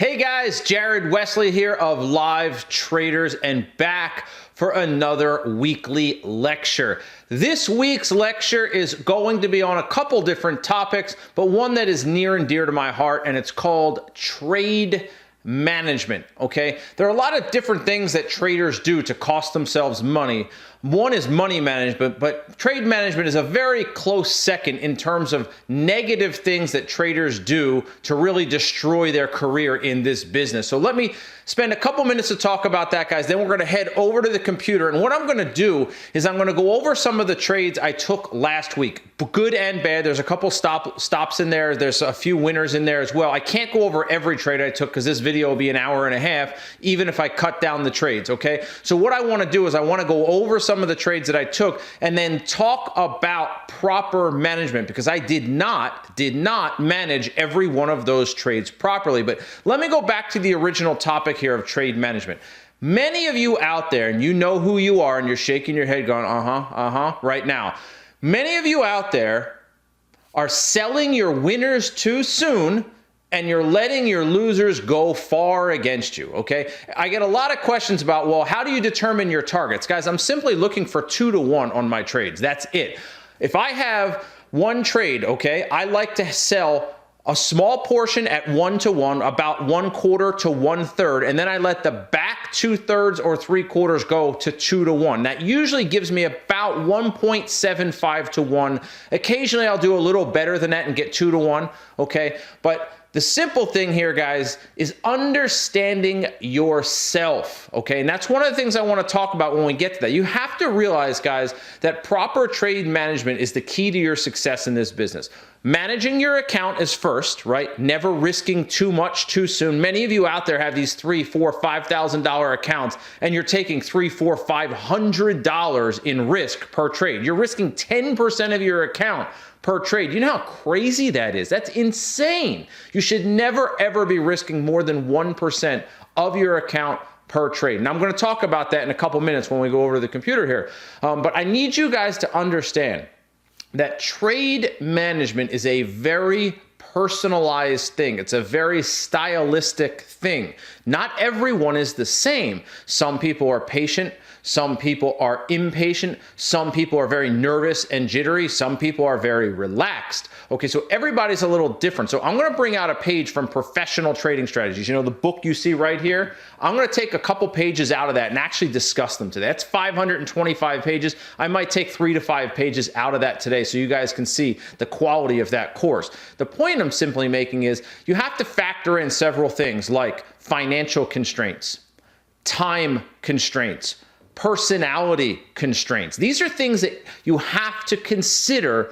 Hey guys, Jared Wesley here of Live Traders and back for another weekly lecture. This week's lecture is going to be on a couple different topics, but one that is near and dear to my heart, and it's called trade management, okay? There are a lot of different things that traders do to cost themselves money. One is money management, but trade management is a very close second in terms of negative things that traders do to really destroy their career in this business. So let me spend a couple minutes to talk about that, guys. Then we're going to head over to the computer. And what I'm going to do is I'm going to go over some of the trades I took last week, good and bad. There's a couple stops in there. There's a few winners in there as well. I can't go over every trade I took because this video will be an hour and a half, even if I cut down the trades, okay? So what I want to do is I want to go over some of the trades that I took and then talk about proper management, because I did not manage every one of those trades properly. But let me go back to the original topic here of trade management. Many of you out there, and you know who you are, and you're shaking your head going, right now. Many of you out there are selling your winners too soon, and you're letting your losers go far against you, okay? I get a lot of questions about, well, how do you determine your targets? Guys, I'm simply looking for 2-to-1 on my trades. That's it. If I have one trade, okay, I like to sell a small portion at 1-to-1, about 1/4 to 1/3, and then I let the back 2/3 or 3/4 go to 2-to-1. That usually gives me about 1.75 to 1. Occasionally I'll do a little better than that and get 2-to-1, okay? But the simple thing here, guys, is understanding yourself, okay? And that's one of the things I want to talk about when we get to that. You have to realize, guys, that proper trade management is the key to your success in this business. Managing your account is first, right? Never risking too much too soon. Many of you out there have these $3,000, $4,000, $5,000 accounts, and you're taking $300, $400, $500 in risk per trade. You're risking 10% of your account per trade. You know how crazy that is? That's insane. You should never, ever be risking more than 1% of your account per trade. And I'm going to talk about that in a couple minutes when we go over to the computer here. But I need you guys to understand that trade management is a very personalized thing. It's a very stylistic thing. Not everyone is the same. Some people are patient. Some people are impatient. Some people are very nervous and jittery. Some people are very relaxed. Okay, so everybody's a little different. So I'm going to bring out a page from Professional Trading Strategies. You know, the book you see right here? I'm going to take a couple pages out of that and actually discuss them today. That's 525 pages. I might take 3 to 5 pages out of that today so you guys can see the quality of that course. The point I'm simply making is you have to factor in several things like financial constraints, time constraints, personality constraints. These are things that you have to consider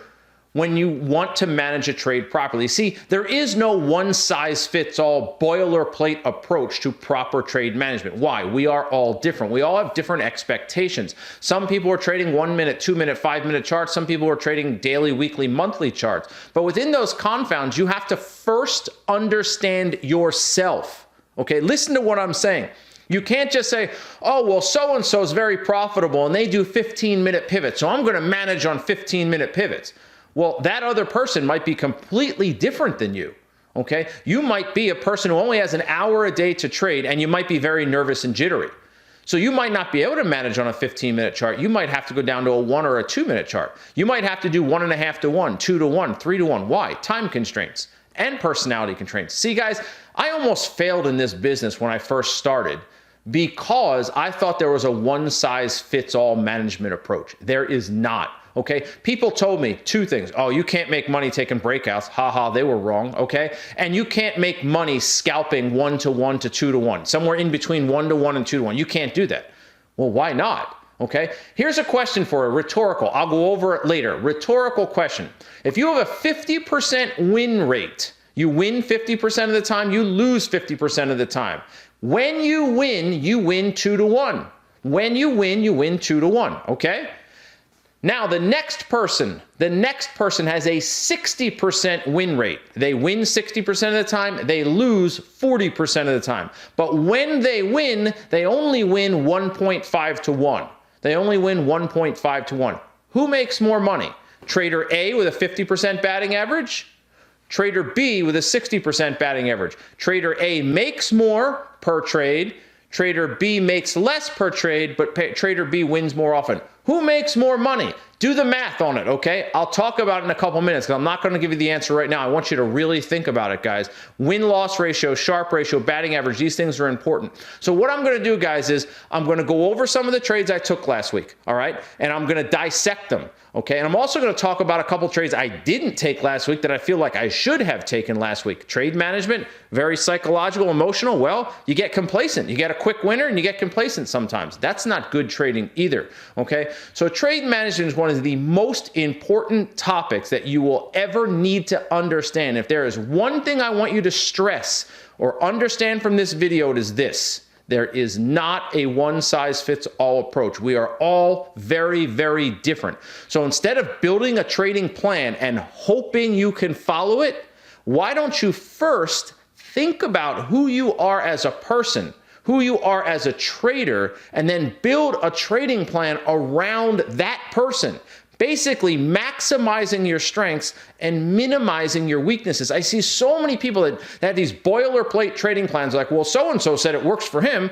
when you want to manage a trade properly. See, there is no one-size-fits-all boilerplate approach to proper trade management. Why? We are all different. We all have different expectations. Some people are trading 1-minute, 2-minute, 5-minute charts. Some people are trading daily, weekly, monthly charts. But within those confounds, you have to first understand yourself. Okay, listen to what I'm saying. You can't just say, oh, well, so-and-so is very profitable and they do 15-minute pivots, so I'm going to manage on 15-minute pivots. Well, that other person might be completely different than you, okay? You might be a person who only has an hour a day to trade, and you might be very nervous and jittery. So you might not be able to manage on a 15-minute chart. You might have to go down to a 1 or a 2-minute chart. You might have to do 1.5 to 1, 2 to 1, 3 to 1. Why? Time constraints and personality constraints. See, guys, I almost failed in this business when I first started because I thought there was a one-size-fits-all management approach. There is not. Okay, people told me 2 things. Oh, you can't make money taking breakouts. Haha, they were wrong. Okay, and you can't make money scalping 1-to-1 to 2-to-1, somewhere in between 1-to-1 and 2-to-1. You can't do that. Well, why not? Okay, here's a question for a rhetorical. I'll go over it later. Rhetorical question. If you have a 50% win rate, you win 50% of the time, you lose 50% of the time. When you win 2-to-1. When you win 2-to-1. Okay. Now, the next person has a 60% win rate. They win 60% of the time, they lose 40% of the time. But when they win, they only win 1.5 to 1. They only win 1.5 to 1. Who makes more money? Trader A with a 50% batting average? Trader B with a 60% batting average. Trader A makes more per trade. Trader B makes less per trade, but Trader B wins more often. Who makes more money? Do the math on it, okay? I'll talk about it in a couple minutes because I'm not going to give you the answer right now. I want you to really think about it, guys. Win-loss ratio, Sharpe ratio, batting average, these things are important. So what I'm going to do, guys, is I'm going to go over some of the trades I took last week, all right? And I'm going to dissect them, okay? And I'm also going to talk about a couple trades I didn't take last week that I feel like I should have taken last week. Trade management, very psychological, emotional. Well, you get complacent. You get a quick winner and you get complacent sometimes. That's not good trading either, okay? So trade management is one of the most important topics that you will ever need to understand. If there is one thing I want you to stress or understand from this video, it is this. There is not a one-size-fits-all approach. We are all very, very different. So instead of building a trading plan and hoping you can follow it, why don't you first think about who you are as a person, who you are as a trader, and then build a trading plan around that person. Basically maximizing your strengths and minimizing your weaknesses. I see so many people that have these boilerplate trading plans like, well, so-and-so said it works for him.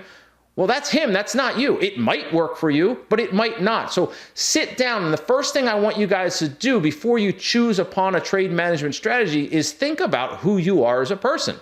Well, that's him. That's not you. It might work for you, but it might not. So sit down. And the first thing I want you guys to do before you choose upon a trade management strategy is think about who you are as a person.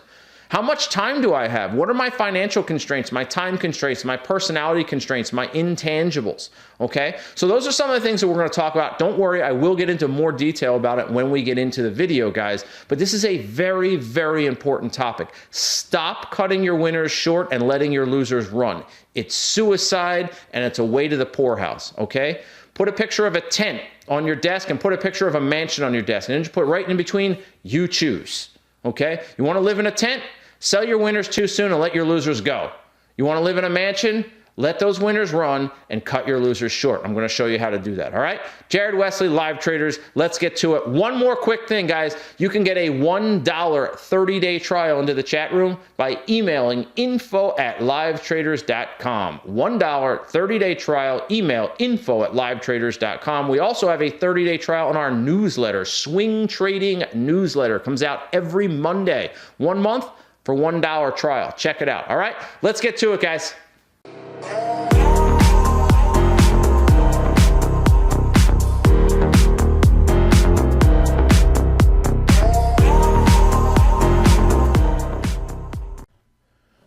How much time do I have? What are my financial constraints, my time constraints, my personality constraints, my intangibles? Okay, so those are some of the things that we're going to talk about. Don't worry, I will get into more detail about it when we get into the video, guys. But this is a very, very important topic. Stop cutting your winners short and letting your losers run. It's suicide and it's a way to the poorhouse, okay? Put a picture of a tent on your desk and put a picture of a mansion on your desk. And then just put right in between, you choose. Okay? You want to live in a tent? Sell your winners too soon and let your losers go. You want to live in a mansion? Let those winners run and cut your losers short. I'm going to show you how to do that, all right? Jared Wesley, Live Traders. Let's get to it. One more quick thing, guys. You can get a $1 30-day trial into the chat room by emailing info@livetraders.com. $1 30-day trial, email info@livetraders.com. We also have a 30-day trial on our newsletter, Swing Trading Newsletter. Comes out every Monday. 1 month for $1 trial. Check it out, all right? Let's get to it, guys.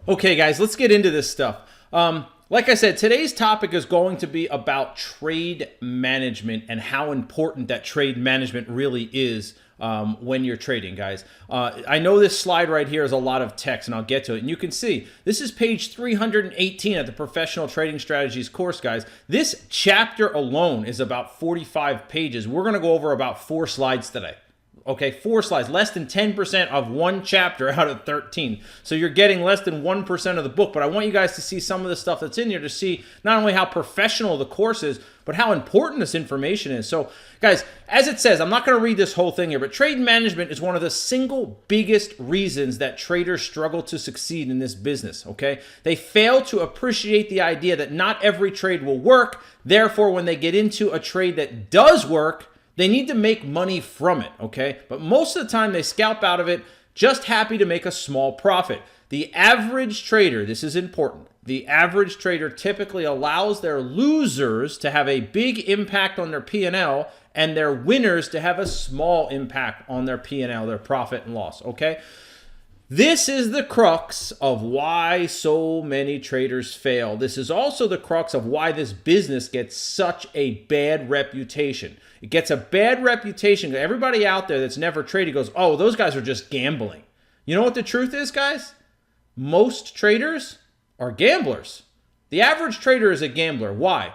Okay, guys, let's get into this stuff. Like I said, today's topic is going to be about trade management and how important that trade management really is when you're trading, guys. I know this slide right here is a lot of text, and I'll get to it. And you can see, this is page 318 of the Professional Trading Strategies course, guys. This chapter alone is about 45 pages. We're going to go over about 4 slides today. Okay, 4 slides, less than 10% of one chapter out of 13. So you're getting less than 1% of the book, but I want you guys to see some of the stuff that's in here to see not only how professional the course is, but how important this information is. So guys, as it says, I'm not going to read this whole thing here, but trade management is one of the single biggest reasons that traders struggle to succeed in this business, okay? They fail to appreciate the idea that not every trade will work. Therefore, when they get into a trade that does work, they need to make money from it, okay? But most of the time, they scalp out of it, just happy to make a small profit. The average trader, this is important, the average trader typically allows their losers to have a big impact on their P&L and their winners to have a small impact on their P&L, their profit and loss, okay? This is the crux of why so many traders fail. This is also the crux of why this business gets such a bad reputation. It gets a bad reputation. Everybody out there that's never traded goes, oh, those guys are just gambling. You know what the truth is, guys? Most traders are gamblers. The average trader is a gambler. Why?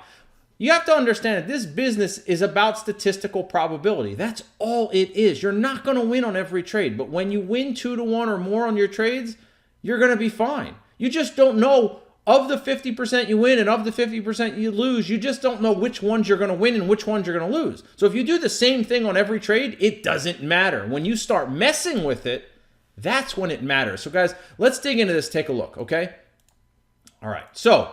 You have to understand that this business is about statistical probability. That's all it is. You're not going to win on every trade, but when you win 2-to-1 or more on your trades, you're going to be fine. You just don't know, of the 50% you win and of the 50% you lose, you just don't know which ones you're going to win and which ones you're going to lose. So if you do the same thing on every trade, it doesn't matter. When you start messing with it, that's when it matters. So guys, let's dig into this, take a look, okay? All right, so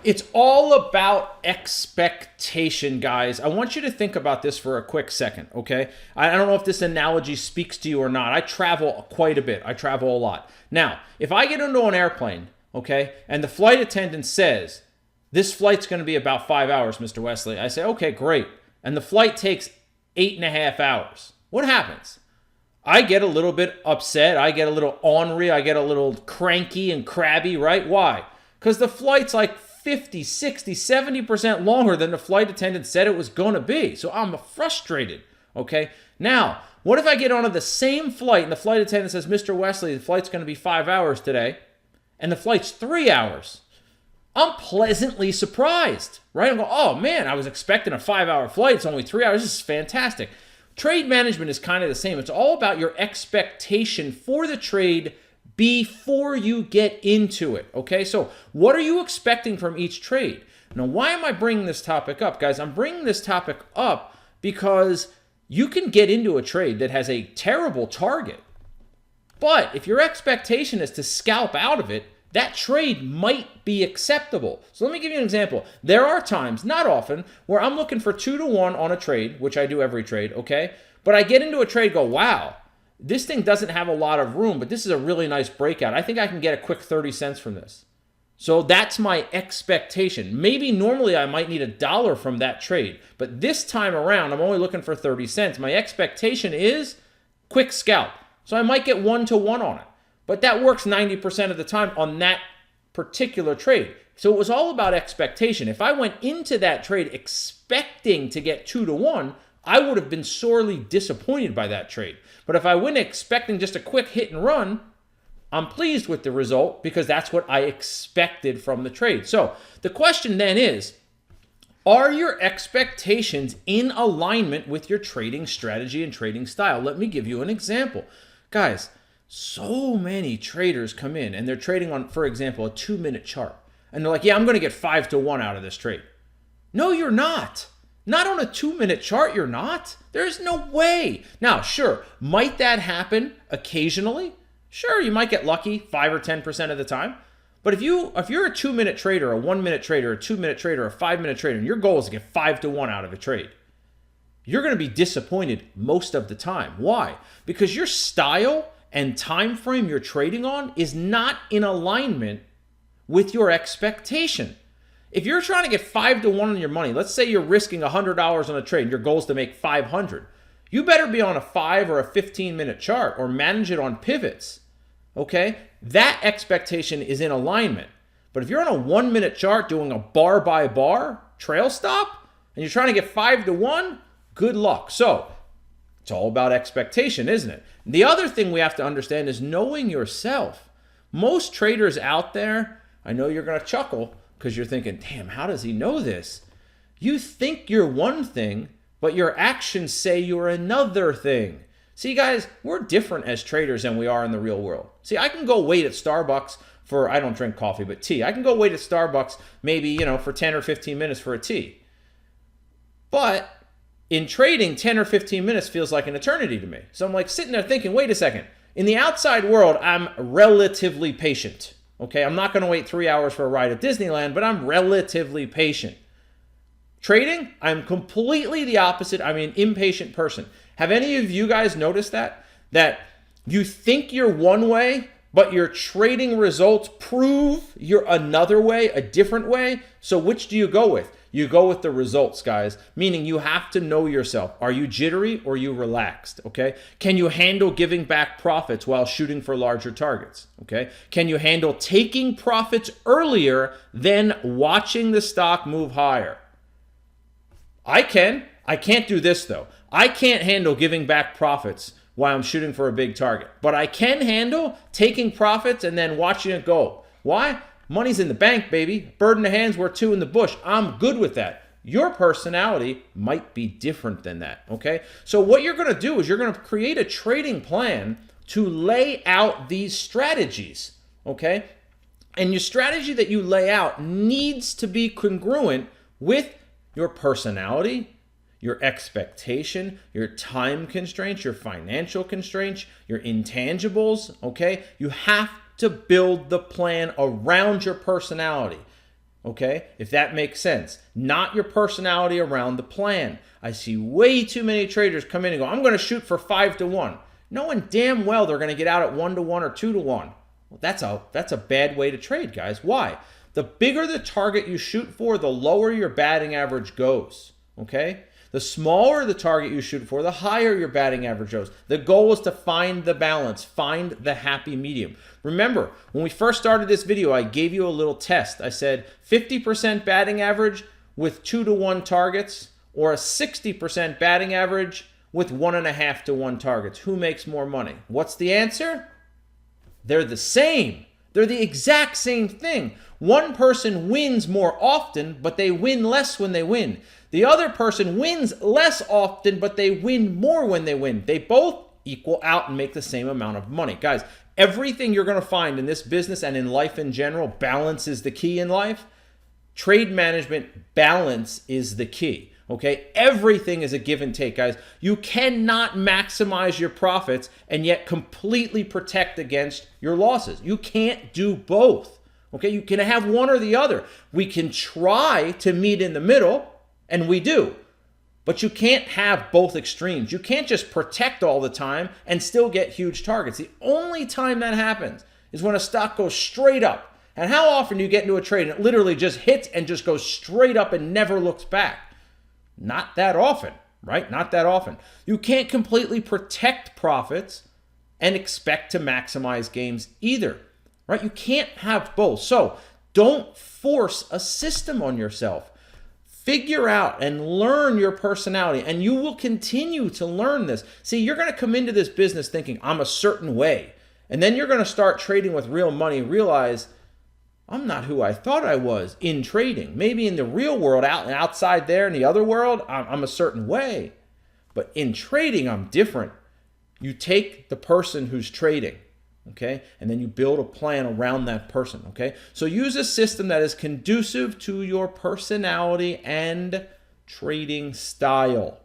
It's all about expectation, guys. I want you to think about this for a quick second, okay? I don't know if this analogy speaks to you or not. I travel quite a bit. I travel a lot. Now, if I get into an airplane, okay, and the flight attendant says, this flight's going to be about 5 hours, Mr. Wesley. I say, okay, great. And the flight takes 8.5 hours. What happens? I get a little bit upset. I get a little ornery. I get a little cranky and crabby, right? Why? Because the flight's like 50, 60, 70% longer than the flight attendant said it was going to be. So I'm frustrated, okay? Now, what if I get onto the same flight and the flight attendant says, Mr. Wesley, the flight's going to be 5 hours today, and the flight's 3 hours? I'm pleasantly surprised, right? I'm going, oh man, I was expecting a 5-hour flight. It's only 3 hours. This is fantastic. Trade management is kind of the same. It's all about your expectation for the trade before you get into it, okay? So what are you expecting from each trade? Now, why am I bringing this topic up? Guys, I'm bringing this topic up because you can get into a trade that has a terrible target. But if your expectation is to scalp out of it, that trade might be acceptable. So let me give you an example. There are times, not often, where I'm looking for 2-to-1 on a trade, which I do every trade, okay? But I get into a trade, go, wow, this thing doesn't have a lot of room, but this is a really nice breakout. I think I can get a quick 30 cents from this. So that's my expectation. Maybe normally I might need $1 from that trade, but this time around, I'm only looking for 30 cents. My expectation is quick scalp. So I might get 1-to-1 on it, but that works 90% of the time on that particular trade. So it was all about expectation. If I went into that trade expecting to get 2-to-1, I would have been sorely disappointed by that trade. But if I went expecting just a quick hit and run, I'm pleased with the result because that's what I expected from the trade. So the question then is, are your expectations in alignment with your trading strategy and trading style? Let me give you an example. Guys, so many traders come in and they're trading on, for example, a 2-minute chart. And they're like, yeah, I'm going to get 5-to-1 out of this trade. No, you're not. Not on a 2-minute chart, you're not. There's no way. Now, sure, might that happen occasionally? Sure, you might get lucky 5 or 10% of the time. But if you're a 2-minute trader, a 1-minute trader, a 2-minute trader, a 5-minute trader, and your goal is to get 5-to-1 out of a trade, you're going to be disappointed most of the time. Why? Because your style and time frame you're trading on is not in alignment with your expectation. If you're trying to get 5-to-1 on your money, let's say you're risking $100 on a trade and your goal is to make 500. You better be on a 5 or a 15-minute chart or manage it on pivots, okay? That expectation is in alignment. But if you're on a 1-minute chart doing a bar by bar trail stop and you're trying to get 5-to-1, good luck. So it's all about expectation, isn't it? The other thing we have to understand is knowing yourself. Most traders out there, I know you're going to chuckle because you're thinking, damn, how does he know this? You think you're one thing, but your actions say you're another thing. See, guys, we're different as traders than we are in the real world. See, I can go wait at Starbucks for, I don't drink coffee, but tea. I can go wait at Starbucks maybe, for 10 or 15 minutes for a tea. But in trading, 10 or 15 minutes feels like an eternity to me. So I'm like sitting there thinking, wait a second. In the outside world, I'm relatively patient. Okay, I'm not going to wait 3 hours for a ride at Disneyland, but I'm relatively patient. Trading, I'm completely the opposite. I'm an impatient person. Have any of you guys noticed that? That you think you're one way, but your trading results prove you're another way, a different way? So which do you go with? You go with the results, guys, meaning you have to know yourself. Are you jittery or are you relaxed, okay? Can you handle giving back profits while shooting for larger targets, okay? Can you handle taking profits earlier than watching the stock move higher? I can. I can't do this, though. I can't handle giving back profits while I'm shooting for a big target. But I can handle taking profits and then watching it go. Why? Money's in the bank, baby. Bird in the hand's worth 2 in the bush. I'm good with that. Your personality might be different than that, okay? So what you're going to do is you're going to create a trading plan to lay out these strategies, okay? And your strategy that you lay out needs to be congruent with your personality, your expectation, your time constraints, your financial constraints, your intangibles, okay? You have to build the plan around your personality. Okay, if that makes sense. Not your personality around the plan. I see way too many traders come in and go, I'm going to shoot for 5-1. Knowing damn well they're going to get out at 1-1 or 2-1. Well, that's a bad way to trade, guys. Why? The bigger the target you shoot for, the lower your batting average goes. Okay? The smaller the target you shoot for, the higher your batting average goes. The goal is to find the balance, find the happy medium. Remember, when we first started this video, I gave you a little test. I said 50% batting average with 2-1 targets, or a 60% batting average with 1.5-1 targets. Who makes more money? What's the answer? They're the same. They're the exact same thing. One person wins more often, but they win less when they win. The other person wins less often, but they win more when they win. They both equal out and make the same amount of money. Guys, everything you're going to find in this business and in life in general, balance is the key in life. Trade management, balance is the key. Okay, everything is a give and take, guys. You cannot maximize your profits and yet completely protect against your losses. You can't do both. Okay, you can have one or the other. We can try to meet in the middle, and we do. But you can't have both extremes. You can't just protect all the time and still get huge targets. The only time that happens is when a stock goes straight up. And how often do you get into a trade and it literally just hits and just goes straight up and never looks back? Not that often, right? Not that often. You can't completely protect profits and expect to maximize gains either, right? You can't have both. So don't force a system on yourself. Figure out and learn your personality, and you will continue to learn this. See, you're going to come into this business thinking, I'm a certain way, and then you're going to start trading with real money, realize, I'm not who I thought I was in trading. Maybe in the real world, outside there in the other world, I'm a certain way. But in trading, I'm different. You take the person who's trading, okay, and then you build a plan around that person, okay? So use a system that is conducive to your personality and trading style.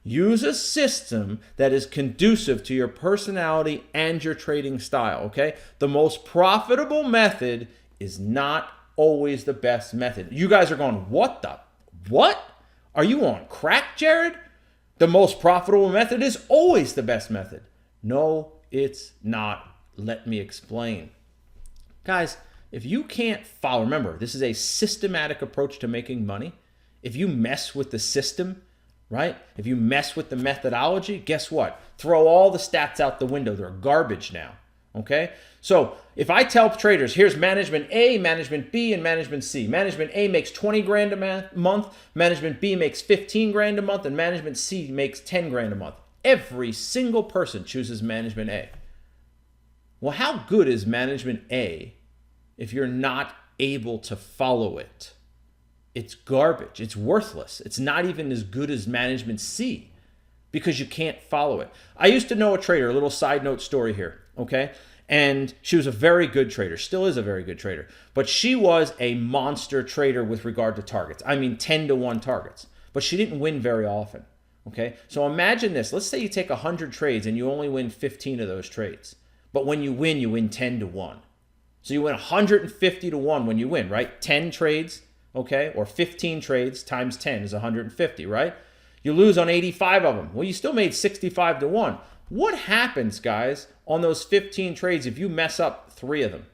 Use a system that is conducive to your personality and your trading style, okay? The most profitable method is not always the best method. You guys are going, what? Are you on crack, Jared? The most profitable method is always the best method. No, it's not. Let me explain. Guys, if you can't follow, remember, this is a systematic approach to making money. If you mess with the system, right? If you mess with the methodology, guess what? Throw all the stats out the window. They're garbage now. Okay, so if I tell traders, here's management A, management B, and management C. Management A makes 20 grand a month, management B makes 15 grand a month, and management C makes 10 grand a month. Every single person chooses management A. Well, how good is management A if you're not able to follow it? It's garbage. It's worthless. It's not even as good as management C because you can't follow it. I used to know a trader, a little side note story here. Okay, and she was a very good trader, still is a very good trader, but she was a monster trader with regard to targets. I mean 10-1 targets, but she didn't win very often. Okay, so imagine this. Let's say you take 100 trades and you only win 15 of those trades, but when you win 10-1. So you win 150-1 when you win, right? 10 trades, okay, or 15 trades times 10 is 150, right? You lose on 85 of them. Well, you still made 65-1. What happens, guys, on those 15 trades if you mess up 3 of them?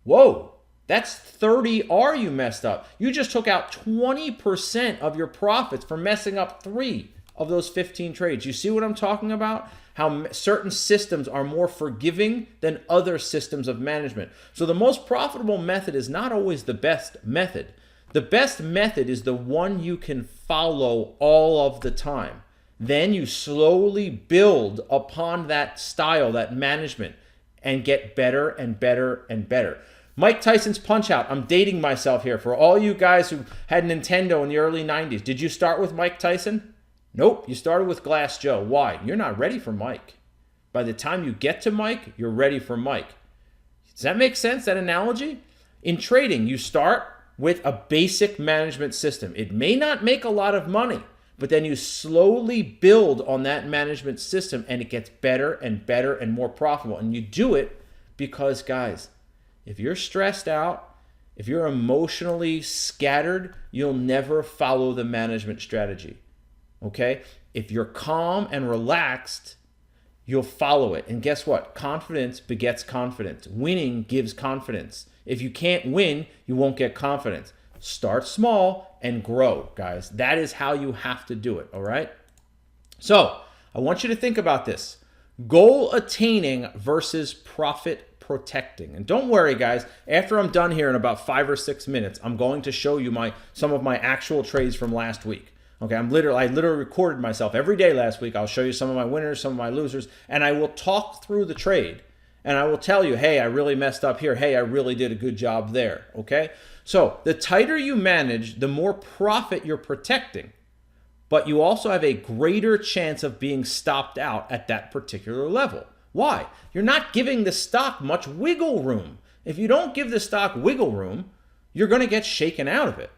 Whoa, that's 30 R you messed up. You just took out 20% of your profits for messing up 3 of those 15 trades. You see what I'm talking about? How certain systems are more forgiving than other systems of management. So the most profitable method is not always the best method. The best method is the one you can follow all of the time. Then you slowly build upon that style, that management, and get better and better and better. Mike Tyson's Punch-Out. I'm dating myself here. For all you guys who had Nintendo in the early 90s, did you start with Mike Tyson? Nope, you started with Glass Joe. Why? You're not ready for Mike. By the time you get to Mike, you're ready for Mike. Does that make sense, that analogy? In trading, you start with a basic management system. It may not make a lot of money, but then you slowly build on that management system and it gets better and better and more profitable. And you do it because, guys, if you're stressed out, If you're emotionally scattered, you'll never follow the management strategy. Okay? If you're calm and relaxed, you'll follow it. And guess what? Confidence begets confidence. Winning gives confidence. If you can't win, you won't get confidence. Start small and grow, guys. That is how you have to do it, all right? So, I want you to think about this. Goal attaining versus profit protecting. And don't worry, guys, after I'm done here in about 5 or 6 minutes, I'm going to show you some of my actual trades from last week. Okay, I literally recorded myself every day last week. I'll show you some of my winners, some of my losers, and I will talk through the trade. And I will tell you, hey, I really messed up here. Hey, I really did a good job there. Okay? So the tighter you manage, the more profit you're protecting. But you also have a greater chance of being stopped out at that particular level. Why? You're not giving the stock much wiggle room. If you don't give the stock wiggle room, you're going to get shaken out of it.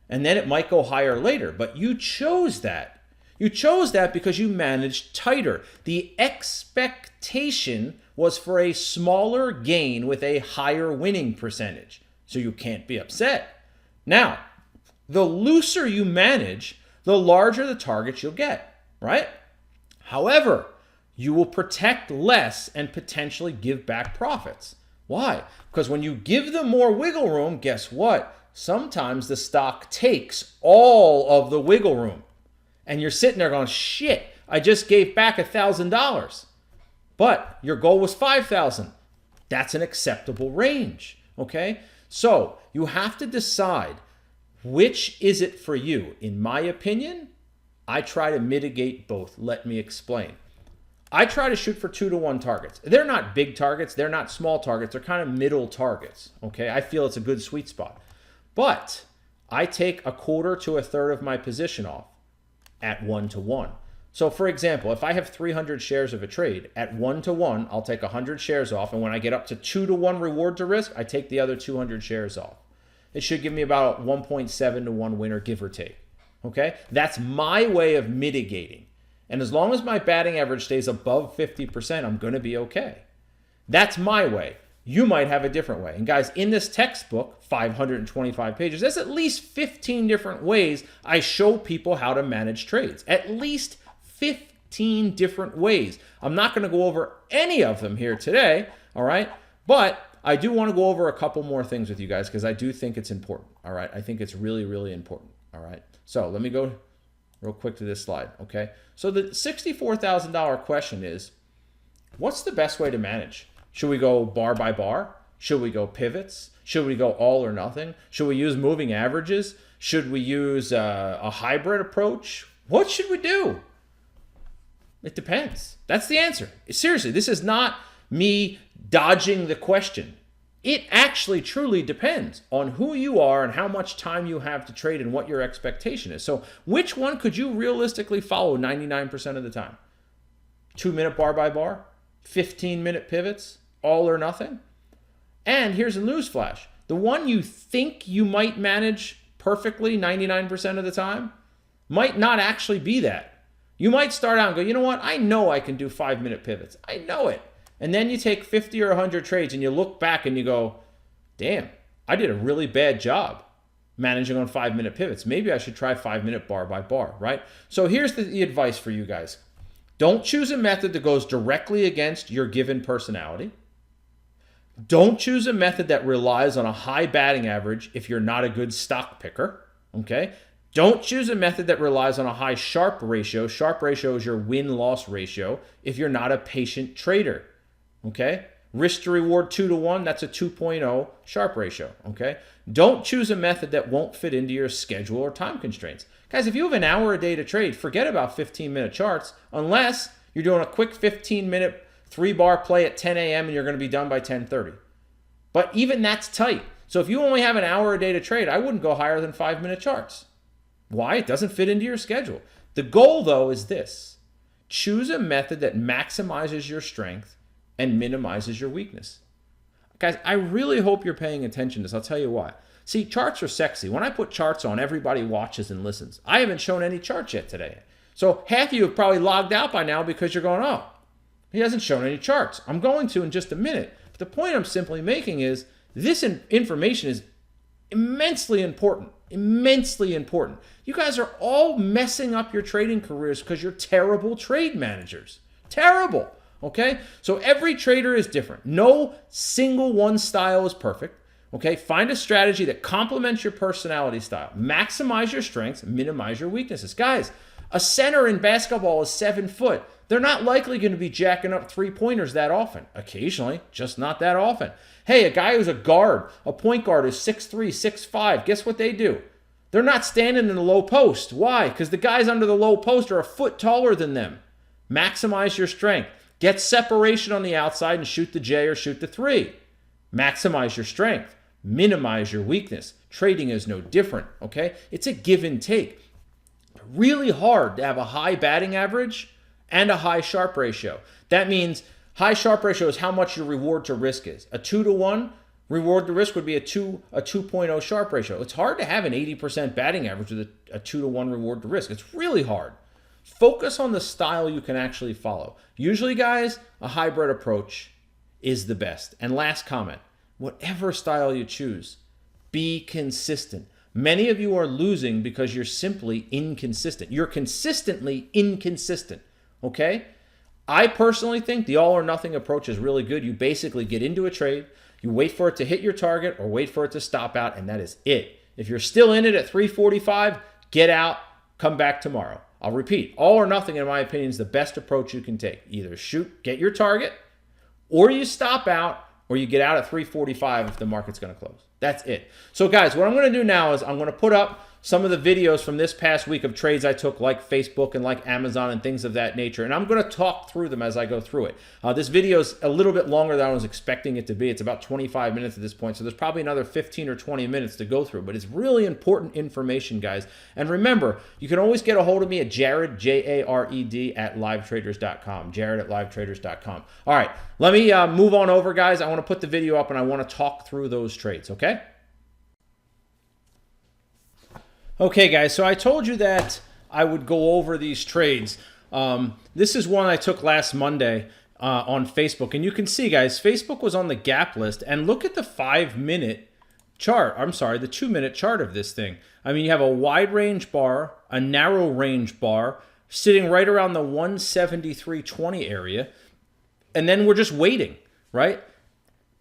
And then it might go higher later. But you chose that. You chose that because you managed tighter. The expectation was for a smaller gain with a higher winning percentage. So you can't be upset. Now, the looser you manage, the larger the targets you'll get, right? However, you will protect less and potentially give back profits. Why? Because when you give them more wiggle room, guess what? Sometimes the stock takes all of the wiggle room. And you're sitting there going, shit, I just gave back $1,000. But your goal was $5,000. That's an acceptable range, okay? So you have to decide which is it for you. In my opinion, I try to mitigate both. Let me explain. I try to shoot for 2-to-1 targets. They're not big targets. They're not small targets. They're kind of middle targets, okay? I feel it's a good sweet spot. But I take 1/4 to 1/3 of my position off at 1-to-1. So for example, if I have 300 shares of a trade at 1-to-1, I'll take 100 shares off. And when I get up to 2-to-1 reward to risk, I take the other 200 shares off. It should give me about 1.7-to-1 winner, give or take. Okay? That's my way of mitigating. And as long as my batting average stays above 50%, I'm going to be okay. That's my way. You might have a different way. And guys, in this textbook, 525 pages, there's at least 15 different ways I show people how to manage trades. At least 15 different ways. I'm not going to go over any of them here today, all right? But I do want to go over a couple more things with you guys because I do think it's important, all right? I think it's really, really important, all right? So let me go real quick to this slide, okay? So the $64,000 question is, what's the best way to manage? Should we go bar by bar? Should we go pivots? Should we go all or nothing? Should we use moving averages? Should we use a hybrid approach? What should we do? It depends. That's the answer. Seriously, this is not me dodging the question. It actually truly depends on who you are and how much time you have to trade and what your expectation is. So which one could you realistically follow 99% of the time? 2-minute bar by bar? 15-minute pivots? All or nothing? And here's a news flash. The one you think you might manage perfectly 99% of the time might not actually be that. You might start out and go, you know what? I know I can do 5-minute pivots. I know it. And then you take 50 or 100 trades and you look back and you go, damn, I did a really bad job managing on 5-minute pivots. Maybe I should try 5-minute bar by bar, right? So here's the advice for you guys. Don't choose a method that goes directly against your given personality. Don't choose a method that relies on a high batting average if you're not a good stock picker, okay? Don't choose a method that relies on a high Sharpe ratio. Sharpe ratio is your win-loss ratio if you're not a patient trader, okay? Risk to reward 2-to-1, that's a 2.0 Sharpe ratio, okay? Don't choose a method that won't fit into your schedule or time constraints. Guys, if you have an hour a day to trade, forget about 15-minute charts unless you're doing a quick 15-minute 3-bar play at 10 a.m. and you're going to be done by 10:30. But even that's tight. So if you only have an hour a day to trade, I wouldn't go higher than 5-minute charts. Why? It doesn't fit into your schedule. The goal, though, is this. Choose a method that maximizes your strength and minimizes your weakness. Guys, I really hope you're paying attention to this. I'll tell you why. See, charts are sexy. When I put charts on, everybody watches and listens. I haven't shown any charts yet today. So half of you have probably logged out by now because you're going, oh, he hasn't shown any charts. I'm going to in just a minute. But the point I'm simply making is this information is immensely important. Immensely important. You guys are all messing up your trading careers because you're terrible trade managers. Terrible. Okay? So every trader is different. No single one style is perfect. Okay? Find a strategy that complements your personality style. Maximize your strengths, minimize your weaknesses. Guys, a center in basketball is 7 foot. They're not likely going to be jacking up three-pointers that often. Occasionally, just not that often. Hey, a guy who's a guard, a point guard is 6'3", 6'5". Guess what they do? They're not standing in the low post. Why? Because the guys under the low post are a foot taller than them. Maximize your strength. Get separation on the outside and shoot the J or shoot the 3. Maximize your strength. Minimize your weakness. Trading is no different, okay? It's a give and take. Really hard to have a high batting average and a high Sharpe ratio. That means high Sharpe ratio is how much your reward to risk is. A 2-to-1 reward to risk would be a 2.0 Sharpe ratio. It's hard to have an 80% batting average with a 2-to-1 reward to risk. It's really hard. Focus on the style you can actually follow. Usually, guys, a hybrid approach is the best. And last comment, whatever style you choose, be consistent. Many of you are losing because you're simply inconsistent. You're consistently inconsistent, okay? I personally think the all or nothing approach is really good. You basically get into a trade, you wait for it to hit your target or wait for it to stop out, and that is it. If you're still in it at 345, get out, come back tomorrow. I'll repeat, all or nothing, in my opinion, is the best approach you can take. Either shoot, get your target, or you stop out, or you get out at 345 if the market's going to close. That's it. So guys, what I'm going to do now is I'm going to put up some of the videos from this past week of trades I took, like Facebook and like Amazon and things of that nature. And I'm going to talk through them as I go through it. This video is a little bit longer than I was expecting it to be. It's about 25 minutes at this point. So there's probably another 15 or 20 minutes to go through. But it's really important information, guys. And remember, you can always get a hold of me at Jared, J-A-R-E-D, at livetraders.com. Jared at livetraders.com. All right, let me move on over, guys. I want to put the video up and I want to talk through those trades, okay? Okay, guys, so I told you that I would go over these trades. This is one I took last Monday on Facebook. And you can see, guys, Facebook was on the gap list. And look at the 5-minute chart. I'm sorry, the 2-minute chart of this thing. I mean, you have a wide range bar, a narrow range bar, sitting right around the 173.20 area. And then we're just waiting, right?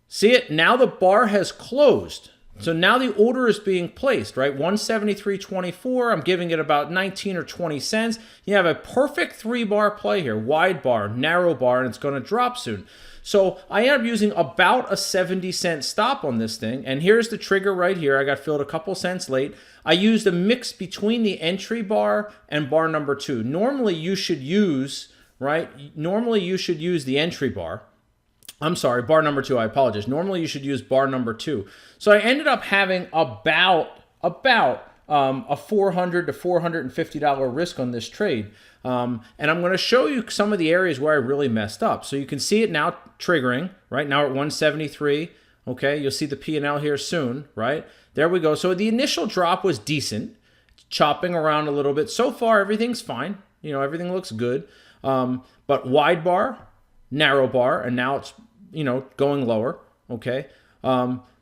See it? Now the bar has closed. So now the order is being placed, right? 173.24. I'm giving it about 19 or 20 cents. You have a perfect 3-bar play here. Wide bar, narrow bar, and it's going to drop soon. So I end up using about a 70-cent stop on this thing. And here's the trigger right here. I got filled a couple cents late. I used a mix between the entry bar and bar number 2. Normally you should use, right? Normally you should use the entry bar. I'm sorry, bar number 2, I apologize. Normally you should use bar number 2. So I ended up having about a $400 to $450 risk on this trade. And I'm going to show you some of the areas where I really messed up. So you can see it now triggering, right? Now we're at 173. Okay, you'll see the P&L here soon, right? There we go. So the initial drop was decent, chopping around a little bit. So far, everything's fine. You know, everything looks good. But wide bar, narrow bar, and now it's, you know, going lower, okay?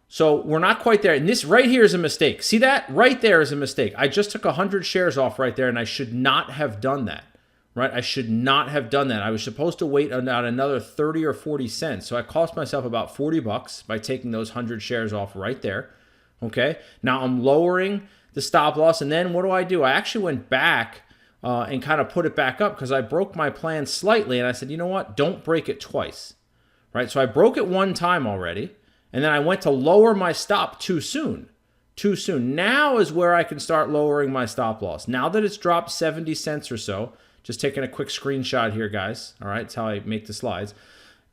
So we're not quite there. And this right here is a mistake. See that? Right there is a mistake. I just took 100 shares off right there, and I should not have done that, right? I should not have done that. I was supposed to wait on another 30 or 40 cents. So I cost myself about 40 bucks by taking those 100 shares off right there, okay? Now I'm lowering the stop loss, and then what do? I actually went back and kind of put it back up because I broke my plan slightly, and I said, you know what? Don't break it twice, right? So I broke it one time already, and then I went to lower my stop too soon. Too soon. Now is where I can start lowering my stop loss. Now that it's dropped 70 cents or so, just taking a quick screenshot here, guys. All right, that's how I make the slides.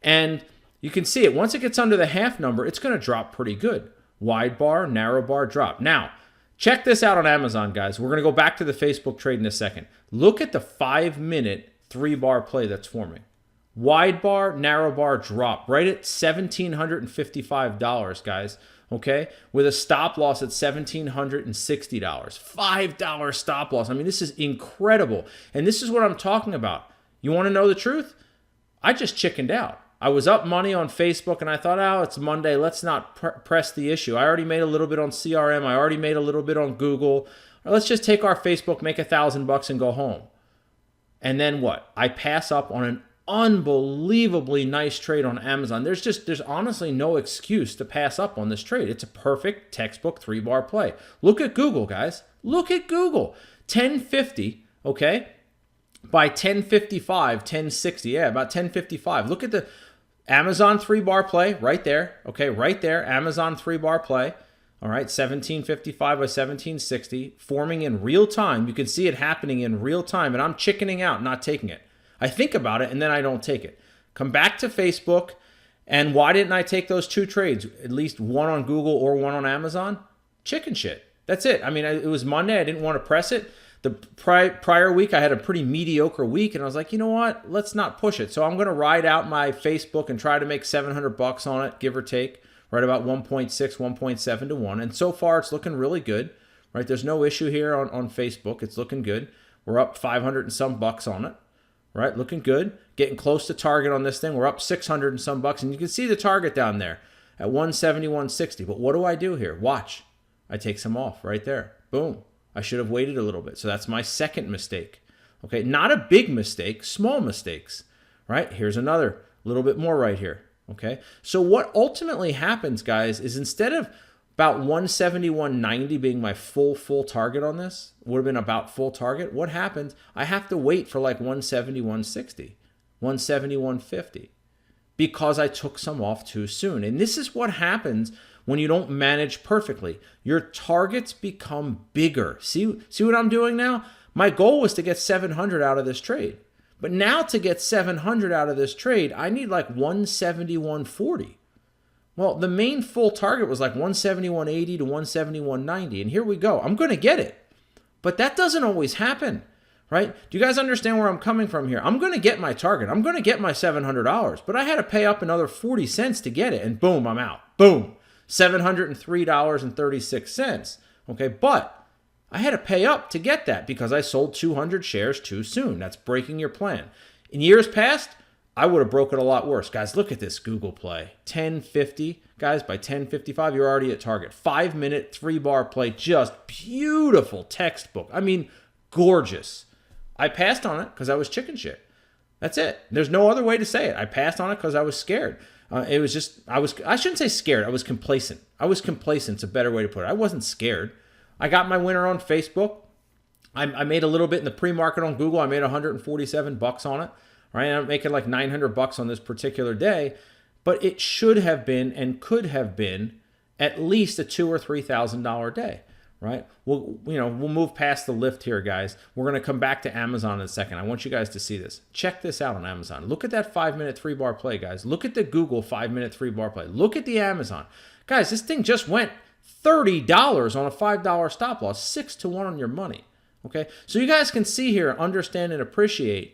And you can see it. Once it gets under the half number, it's going to drop pretty good. Wide bar, narrow bar, drop. Now, check this out on Amazon, guys. We're going to go back to the Facebook trade in a second. Look at the 5-minute 3-bar play that's forming. Wide bar, narrow bar, drop right at $1,755, guys, okay? With a stop loss at $1,760. $5 stop loss. I mean, this is incredible. And this is what I'm talking about. You want to know the truth? I just chickened out. I was up money on Facebook, and I thought, oh, it's Monday. Let's not press the issue. I already made a little bit on CRM. I already made a little bit on Google. Let's just take our Facebook, make $1,000 and go home. And then what? I pass up on an unbelievably nice trade on Amazon. There's honestly no excuse to pass up on this trade. It's a perfect textbook 3-bar play. Look at Google, guys. Look at Google. 1050, okay? By 1055, 1060, yeah, about 1055. Look at the Amazon 3-bar play right there, okay? Right there, Amazon 3-bar play. All right, 1755 by 1760, forming in real time. You can see it happening in real time, and I'm chickening out, not taking it. I think about it, and then I don't take it. Come back to Facebook, and why didn't I take those 2 trades? At least one on Google or one on Amazon? Chicken shit. That's it. I mean, it was Monday. I didn't want to press it. The prior week, I had a pretty mediocre week, and I was like, you know what? Let's not push it. So I'm going to ride out my Facebook and try to make $700 on it, give or take. Right about 1.6, 1.7 to 1. And so far, it's looking really good. Right? There's no issue here on Facebook. It's looking good. We're up 500 and some bucks on it. Right? Looking good. Getting close to target on this thing. We're up 600 and some bucks. And you can see the target down there at 170, 160. But what do I do here? Watch. I take some off right there. Boom. I should have waited a little bit. So that's my second mistake. Okay? Not a big mistake. Small mistakes. Right? Here's another. A little bit more right here. Okay, so what ultimately happens, guys, is instead of about 170, 190 being my full target on this, would have been about full target, what happens? I have to wait for like 170, 160, 170, 150 because I took some off too soon. And this is what happens when you don't manage perfectly. Your targets become bigger. See what I'm doing now? My goal was to get 700 out of this trade. But now to get 700 out of this trade, I need like 170, 140. Well, the main full target was like 170, 180 to 170, 190. And here we go. I'm going to get it. But that doesn't always happen, right? Do you guys understand where I'm coming from here? I'm going to get my target. I'm going to get my $700. But I had to pay up another 40 cents to get it. And boom, I'm out. Boom. $703.36. Okay, but I had to pay up to get that because I sold 200 shares too soon. That's breaking your plan. In years past, I would have broken a lot worse. Guys, look at this Google play. 1050. Guys, by 1055, you're already at target. 5-minute, 3-bar play. Just beautiful textbook. I mean, gorgeous. I passed on it because I was chicken shit. That's it. There's no other way to say it. I passed on it because I was scared. It was just, I shouldn't say scared. I was complacent. It's a better way to put it. I wasn't scared. I got my winner on Facebook. I made a little bit in the pre-market on Google. I made $147 on it. Right, I'm making like $900 on this particular day, but it should have been and could have been at least a $2,000 or $3,000 day. Right? We'll move past the lift here, guys. We're going to come back to Amazon in a second. I want you guys to see this. Check this out on Amazon. Look at that 5-minute 3-bar play, guys. Look at the Google 5-minute 3-bar play. Look at the Amazon. Guys, this thing just went $30 on a $5 stop loss, 6-1 on your money. Okay, so you guys can see here, understand and appreciate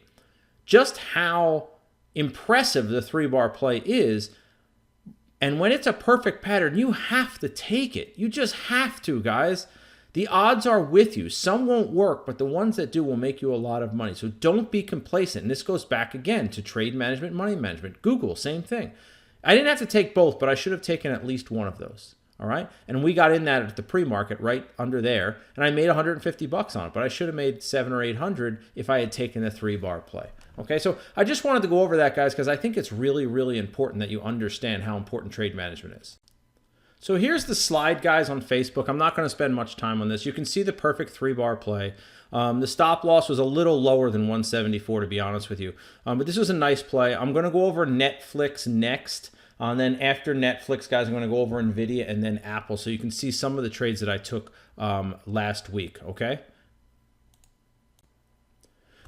just how impressive the 3-bar play is. And when it's a perfect pattern, you have to take it. You just have to, guys. The odds are with you. Some won't work, but the ones that do will make you a lot of money. So don't be complacent. And this goes back again to trade management, money management. Google, same thing. I didn't have to take both, but I should have taken at least one of those. All right. And we got in that at the pre-market right under there. And I made $150 on it, but I should have made $700 or $800 if I had taken the 3-bar play. Okay. So I just wanted to go over that, guys, because I think it's really, really important that you understand how important trade management is. So here's the slide, guys, on Facebook. I'm not going to spend much time on this. You can see the perfect 3-bar play. The stop loss was a little lower than 174, to be honest with you. But this was a nice play. I'm going to go over Netflix next. And then after Netflix, guys, I'm going to go over NVIDIA and then Apple so you can see some of the trades that I took last week, okay?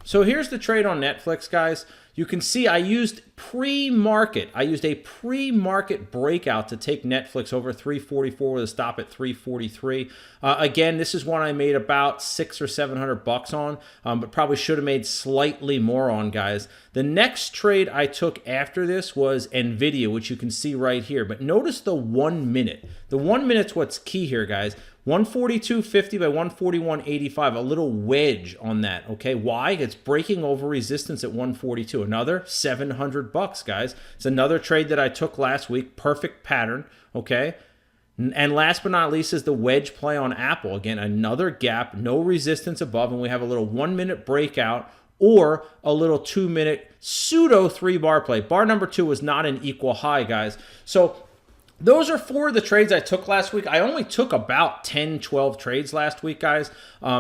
So here's the trade on Netflix, guys. You can see I used pre-market. I used a pre-market breakout to take Netflix over 344 with a stop at 343. Again, this is one I made about $600 or $700 on, but probably should have made slightly more on, guys. The next trade I took after this was NVIDIA, which you can see right here. But notice the 1 minute. The 1 minute's what's key here, guys. 142.50 by 141.85, a little wedge on that, okay? Why? It's breaking over resistance at 142. Another $700, guys. It's another trade that I took last week. Perfect pattern, okay? And last but not least is the wedge play on Apple. Again, another gap, no resistance above, and we have a little 1-minute breakout or a little 2-minute pseudo 3-bar play. Bar number 2 was not an equal high, guys. So those are 4 of the trades I took last week. I only took about 10, 12 trades last week, guys.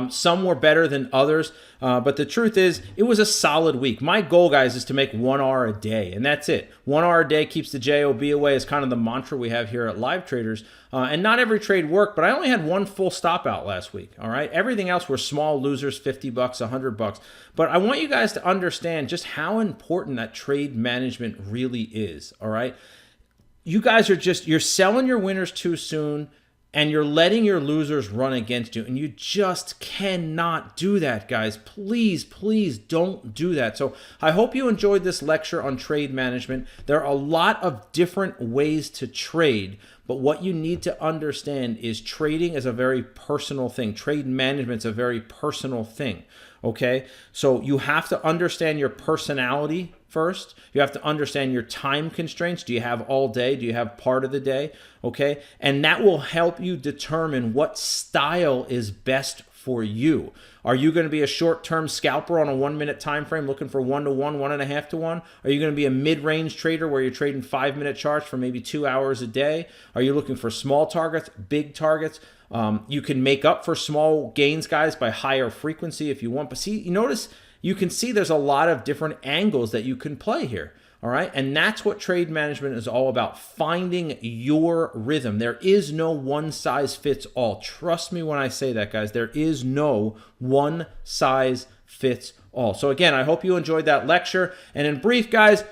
Some were better than others, but the truth is, it was a solid week. My goal, guys, is to make 1 hour a day, and that's it. 1 hour a day keeps the JOB away is kind of the mantra we have here at Live Traders, and not every trade worked, but I only had 1 full stop out last week, all right? Everything else were small losers, $50, $100. But I want you guys to understand just how important that trade management really is, all right? You guys are you're selling your winners too soon and you're letting your losers run against you. And you just cannot do that, guys. Please, please don't do that. So I hope you enjoyed this lecture on trade management. There are a lot of different ways to trade, but what you need to understand is trading is a very personal thing. Trade management's a very personal thing, okay? So you have to understand your personality first. You have to understand your time constraints. Do you have all day? Do you have part of the day? Okay. And that will help you determine what style is best for you. Are you going to be a short-term scalper on a 1-minute time frame looking for 1-to-1, 1.5-to-1? Are you going to be a mid-range trader where you're trading 5-minute charts for maybe 2 hours a day? Are you looking for small targets, big targets? You can make up for small gains, guys, by higher frequency if you want. But see, you notice you can see there's a lot of different angles that you can play here, all right? And that's what trade management is all about, finding your rhythm. There is no one size fits all. Trust me when I say that, guys. There is no one size fits all. So again, I hope you enjoyed that lecture. And in brief, guys,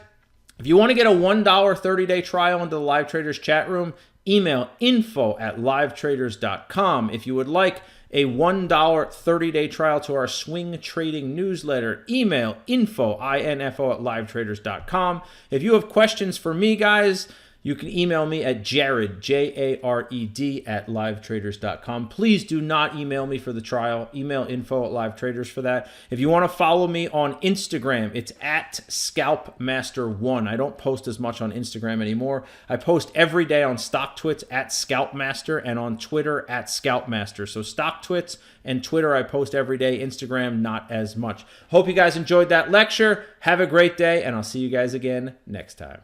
if you want to get a $1 30-day trial into the Live Traders chat room, email info@livetraders.com. If you would like a $1 30-day trial to our swing trading newsletter, email info@livetraders.com. If you have questions for me, guys, you can email me at Jared, Jared, @livetraders.com. Please do not email me for the trial. Email info@livetraders for that. If you want to follow me on Instagram, it's @ScalpMaster1. I don't post as much on Instagram anymore. I post every day on StockTwits @ScalpMaster and on Twitter @ScalpMaster. So StockTwits and Twitter I post every day. Instagram, not as much. Hope you guys enjoyed that lecture. Have a great day, and I'll see you guys again next time.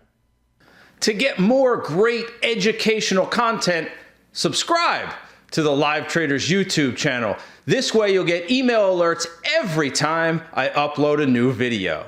To get more great educational content, subscribe to the Live Traders YouTube channel. This way you'll get email alerts every time I upload a new video.